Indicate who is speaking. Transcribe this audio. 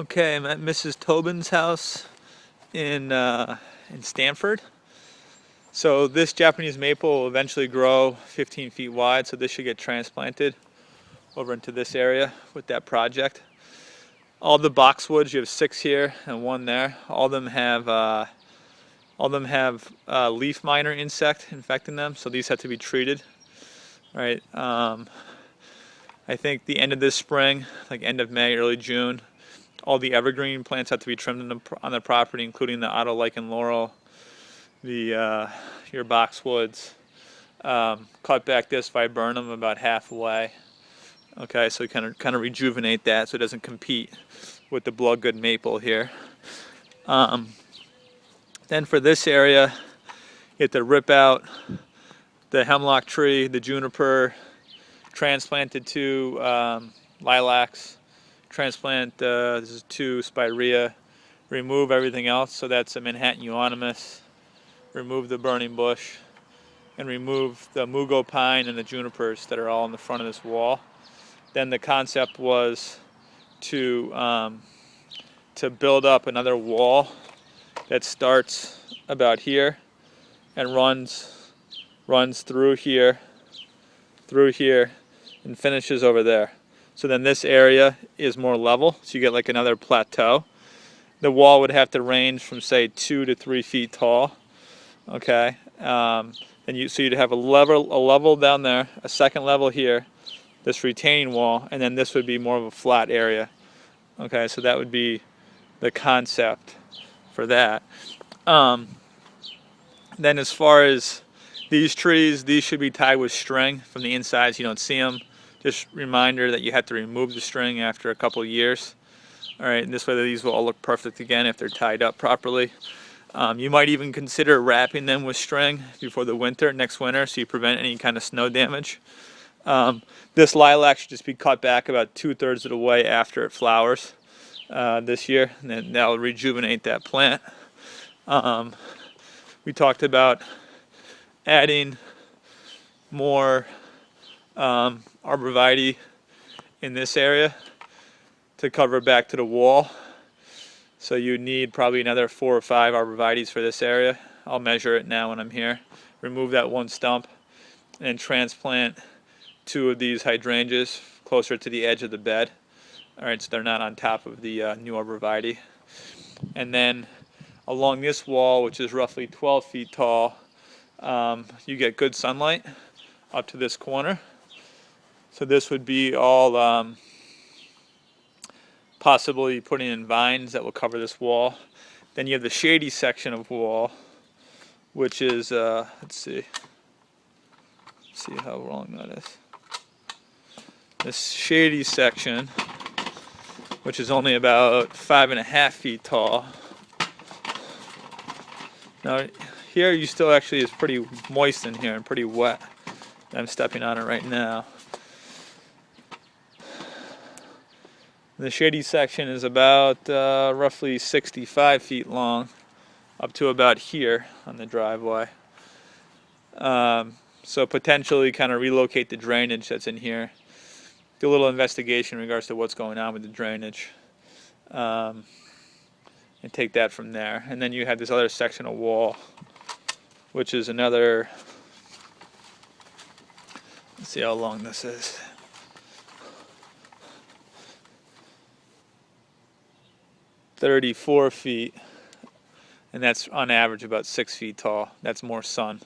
Speaker 1: Okay, I'm at Mrs. Tobin's house in Stanford. So this Japanese maple will eventually grow 15 feet wide, so this should get transplanted over into this area with that project. All the boxwoods, you have 6 here and 1 there. All of them have leaf miner insect infecting them, so these have to be treated. All right. I think the end of this spring, like end of May, early June, all the evergreen plants have to be trimmed on the property, including the auto lichen laurel, your boxwoods. Cut back this viburnum about halfway. Okay, so you kind of rejuvenate that so it doesn't compete with the bloodgood maple here. Then for this area, you have to rip out the hemlock tree, the juniper, transplanted 2 lilacs, transplant this is 2 spirea, remove everything else. So that's a Manhattan euonymus. Remove the burning bush, and remove the mugo pine and the junipers that are all in the front of this wall. Then the concept was to build up another wall that starts about here and runs through here, and finishes over there. So then this area is more level, so you get like another plateau. The wall would have to range from say 2 to 3 feet tall. Okay, so you'd have a level down there, a second level here, this retaining wall, and then this would be more of a flat area. Okay, so that would be the concept for that. Then as far as these trees, these should be tied with string from the inside so you don't see them. Just reminder that you have to remove the string after a couple of years. All right, and this way these will all look perfect again if they're tied up properly. You might even consider wrapping them with string before the next winter, so you prevent any kind of snow damage. This lilac should just be cut back about 2/3 of the way after it flowers this year, and then that will rejuvenate that plant. We talked about adding more arborvitae in this area to cover back to the wall. So you need probably another 4 or 5 arborvitaes for this area. I'll measure it now when I'm here. Remove that 1 stump and transplant 2 of these hydrangeas closer to the edge of the bed. All right, so they're not on top of the new arborvitae. And then along this wall, which is roughly 12 feet tall, you get good sunlight up to this corner. So this would be all possibly putting in vines that will cover this wall. Then you have the shady section of wall, which is, let's see how long that is. This shady section, which is only about 5.5 feet tall. Now here you still actually is pretty moist in here and pretty wet. I'm stepping on it right now. The shady section is about roughly 65 feet long, up to about here on the driveway. So potentially kind of relocate the drainage that's in here. Do a little investigation in regards to what's going on with the drainage. And take that from there. And then you have this other section of wall, which is another, let's see how long this is. 34 feet, and that's on average about 6 feet tall. That's more sun.